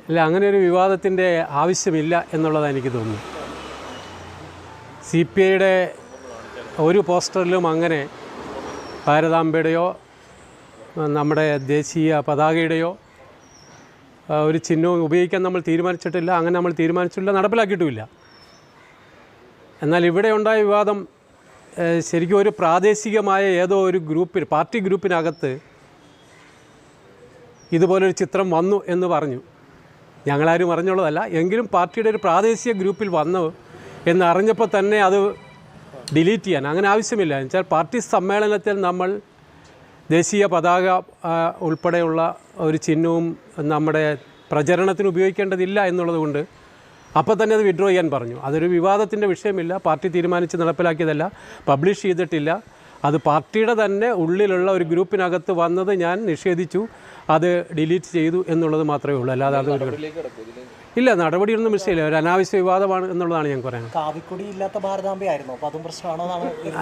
അല്ല, അങ്ങനെ ഒരു വിവാദത്തിൻ്റെ ആവശ്യമില്ല എന്നുള്ളതാണ് എനിക്ക് തോന്നുന്നു. CPIയുടെ ഒരു പോസ്റ്ററിലും അങ്ങനെ ഭാരതാംബയുടെയോ നമ്മുടെ ദേശീയ പതാകയുടെയോ ഒരു ചിഹ്നവും ഉപയോഗിക്കാൻ നമ്മൾ തീരുമാനിച്ചിട്ടില്ല. അങ്ങനെ നമ്മൾ തീരുമാനിച്ചിട്ടില്ല, നടപ്പിലാക്കിയിട്ടുമില്ല. എന്നാൽ ഇവിടെ ഉണ്ടായ വിവാദം ശരിക്കും ഒരു പ്രാദേശികമായ ഏതോ ഒരു ഗ്രൂപ്പിൽ, പാർട്ടി ഗ്രൂപ്പിനകത്ത് ഇതുപോലൊരു ചിത്രം വന്നു എന്ന് പറഞ്ഞു. ഞങ്ങളാരും അറിഞ്ഞുള്ളതല്ല, എങ്കിലും പാർട്ടിയുടെ ഒരു പ്രാദേശിക ഗ്രൂപ്പിൽ വന്നു എന്നറിഞ്ഞപ്പോൾ തന്നെ അത് ഡിലീറ്റ് ചെയ്യാൻ അങ്ങനെ ആവശ്യമില്ല. എന്നുവെച്ചാൽ പാർട്ടി സമ്മേളനത്തിൽ നമ്മൾ ദേശീയ പതാക ഉൾപ്പെടെയുള്ള ഒരു ചിഹ്നവും നമ്മുടെ പ്രചരണത്തിന് ഉപയോഗിക്കേണ്ടതില്ല എന്നുള്ളത് കൊണ്ട് അപ്പോൾ തന്നെ അത് വിഡ്രോ ചെയ്യാൻ പറഞ്ഞു. അതൊരു വിവാദത്തിൻ്റെ വിഷയമില്ല. പാർട്ടി തീരുമാനിച്ച് നടപ്പിലാക്കിയതല്ല, പബ്ലിഷ് ചെയ്തിട്ടില്ല. അത് പാർട്ടിയുടെ തന്നെ ഉള്ളിലുള്ള ഒരു ഗ്രൂപ്പിനകത്ത് വന്നത് ഞാൻ നിഷേധിച്ചു, അത് ഡിലീറ്റ് ചെയ്തു എന്നുള്ളത് മാത്രമേ ഉള്ളൂ. അല്ലാതെ അത് ഇല്ല, നടപടിയൊന്നും വിഷയമില്ല. ഒരു അനാവശ്യ വിവാദമാണ് എന്നുള്ളതാണ് ഞാൻ പറയുന്നത്. കാവിക്കൊടി ഇല്ലാത്ത ഭാരതാംബയായിരുന്നു, അപ്പോൾ അതും പ്രശ്നമാണോ?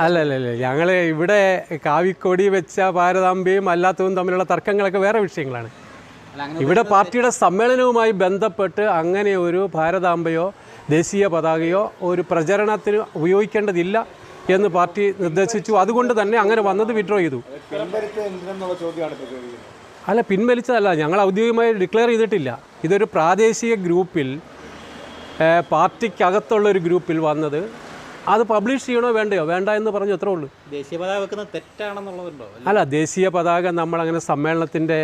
അല്ല, ഞങ്ങൾ ഇവിടെ കാവിക്കൊടി വെച്ച ഭാരതാംബയും അല്ലാത്തതും തമ്മിലുള്ള തർക്കങ്ങളൊക്കെ വേറെ വിഷയങ്ങളാണ്. ഇവിടെ പാർട്ടിയുടെ സമ്മേളനവുമായി ബന്ധപ്പെട്ട് അങ്ങനെ ഒരു ഭാരതാംബയോ ദേശീയ പതാകയോ ഒരു പ്രചരണത്തിന് ഉപയോഗിക്കേണ്ടതില്ല എന്ന് പാർട്ടി നിർദ്ദേശിച്ചു. അതുകൊണ്ട് തന്നെ അങ്ങനെ വന്നത് വിഡ്രോ ചെയ്തു. അല്ല, പിൻവലിച്ചതല്ല, ഞങ്ങൾ ഔദ്യോഗികമായി ഡിക്ലെയർ ചെയ്തിട്ടില്ല. ഇതൊരു പ്രാദേശിക ഗ്രൂപ്പിൽ, പാർട്ടിക്കകത്തുള്ളൊരു ഗ്രൂപ്പിൽ വന്നത്, അത് പബ്ലിഷ് ചെയ്യണോ വേണ്ടയോ വേണ്ട എന്ന് പറഞ്ഞു, അത്രേ ഉള്ളൂ. ദേശീയ പതാക വെക്കുന്നത് തെറ്റാണെന്നുള്ളതുണ്ടോ? അല്ല, ദേശീയ പതാക നമ്മളങ്ങനെ സമ്മേളനത്തിൻ്റെ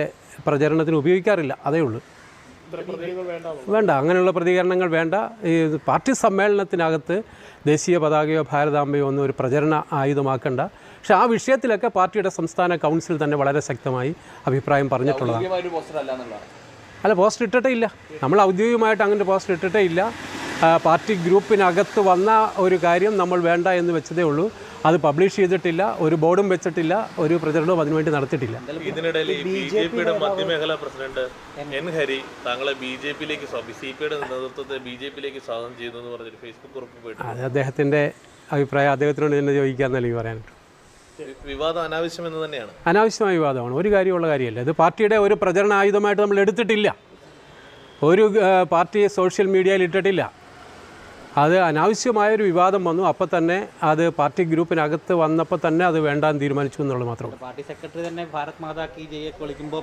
പ്രചരണത്തിന് ഉപയോഗിക്കാറില്ല, അതേ ഉള്ളൂ. വേണ്ട, അങ്ങനെയുള്ള പ്രതികരണങ്ങൾ വേണ്ട. ഈ പാർട്ടി സമ്മേളനത്തിനകത്ത് ദേശീയ പതാകയോ ഭാരതാംബയോ ഒന്നും ഒരു പ്രചരണ ആയുധമാക്കേണ്ട. പക്ഷെ ആ വിഷയത്തിലൊക്കെ പാർട്ടിയുടെ സംസ്ഥാന കൗൺസിൽ തന്നെ വളരെ ശക്തമായി അഭിപ്രായം പറഞ്ഞിട്ടുള്ളതാണ്. അല്ല, പോസ്റ്റർ ഇട്ടിട്ടേ ഇല്ല. നമ്മൾ ഔദ്യോഗികമായിട്ട് അങ്ങനെ പോസ്റ്റർ ഇട്ടിട്ടേ ഇല്ല. പാർട്ടി ഗ്രൂപ്പിനകത്ത് വന്ന ഒരു കാര്യം നമ്മൾ വേണ്ട എന്ന് വെച്ചതേ ഉള്ളൂ. അത് പബ്ലിഷ് ചെയ്തിട്ടില്ല, ഒരു ബോർഡും വെച്ചിട്ടില്ല, ഒരു പ്രചരണവും അതിനുവേണ്ടി നടത്തിയിട്ടില്ല. ഇതിനിടയിൽ BJPയുടെ മധ്യമേഖലാ പ്രസിഡന്റ് N. ഹരി താങ്കളെ BJPയിലേക്ക്, CPIയുടെ നേതൃത്വത്തെ BJPയിലേക്ക് സ്വാഗതം ചെയ്യുന്നു എന്ന് പറഞ്ഞൊരു ഫേസ്ബുക്ക് കുറിപ്പ് പോയിട്ട്, അത് അദ്ദേഹത്തിൻ്റെ അഭിപ്രായം, അദ്ദേഹത്തിനോട് തന്നെ ചോദിക്കാമെന്നല്ല ഈ പറയാനായിട്ട്. വിവാദം അനാവശ്യമെന്ന് തന്നെയാണ്. അനാവശ്യമായ വിവാദമാണ്, ഒരു കാര്യമുള്ള കാര്യമല്ല. ഇത് പാർട്ടിയുടെ ഒരു പ്രചരണ ആയുധമായിട്ട് നമ്മൾ എടുത്തിട്ടില്ല, ഒരു പാർട്ടി സോഷ്യൽ മീഡിയയിൽ ഇട്ടിട്ടില്ല. അത് അനാവശ്യമായൊരു വിവാദം വന്നു, അപ്പോൾ തന്നെ അത് പാർട്ടി ഗ്രൂപ്പിനകത്ത് വന്നപ്പോൾ തന്നെ അത് വേണ്ടാന്ന് തീരുമാനിച്ചു എന്നുള്ളത് മാത്രമേ. പാർട്ടി സെക്രട്ടറി തന്നെ ഭാരത് മാതാ കി ജയ് വിളിക്കുമ്പോൾ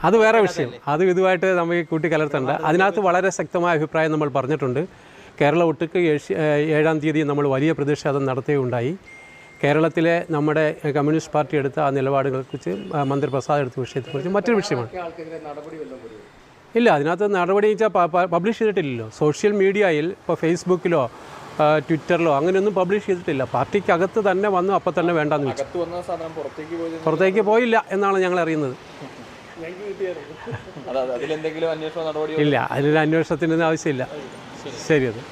അത് വേറെ വിഷയം, അത് ഇതുമായിട്ട് നമുക്ക് കൂട്ടിക്കലർത്തണ്ട. അതിനകത്ത് വളരെ ശക്തമായ അഭിപ്രായം നമ്മൾ പറഞ്ഞിട്ടുണ്ട്. കേരള ഒട്ടുക്ക് 7-ാം തീയതി നമ്മൾ വലിയ പ്രതിഷേധം നടത്തുകയുണ്ടായി. കേരളത്തിലെ നമ്മുടെ കമ്മ്യൂണിസ്റ്റ് പാർട്ടി എടുത്ത ആ നിലപാടുകളെക്കുറിച്ച്, മന്ത്രി പ്രസാദ് എടുത്ത വിഷയത്തെക്കുറിച്ച് മറ്റൊരു വിഷയമാണ്. ഇല്ല, അതിനകത്ത് നടപടി വെച്ചാൽ പബ്ലിഷ് ചെയ്തിട്ടില്ലല്ലോ. സോഷ്യൽ മീഡിയയിൽ ഇപ്പോൾ ഫേസ്ബുക്കിലോ ട്വിറ്ററിലോ അങ്ങനെയൊന്നും പബ്ലിഷ് ചെയ്തിട്ടില്ല. പാർട്ടിക്കകത്ത് തന്നെ വന്നു, അപ്പോൾ തന്നെ വേണ്ടെന്ന് വെച്ചു. പുറത്തേക്ക് പോയില്ല എന്നാണ് ഞങ്ങൾ അറിയുന്നത്. ഇല്ല, അതിലൊരു അന്വേഷണത്തിനൊന്നും ആവശ്യമില്ല. ശരി, അത്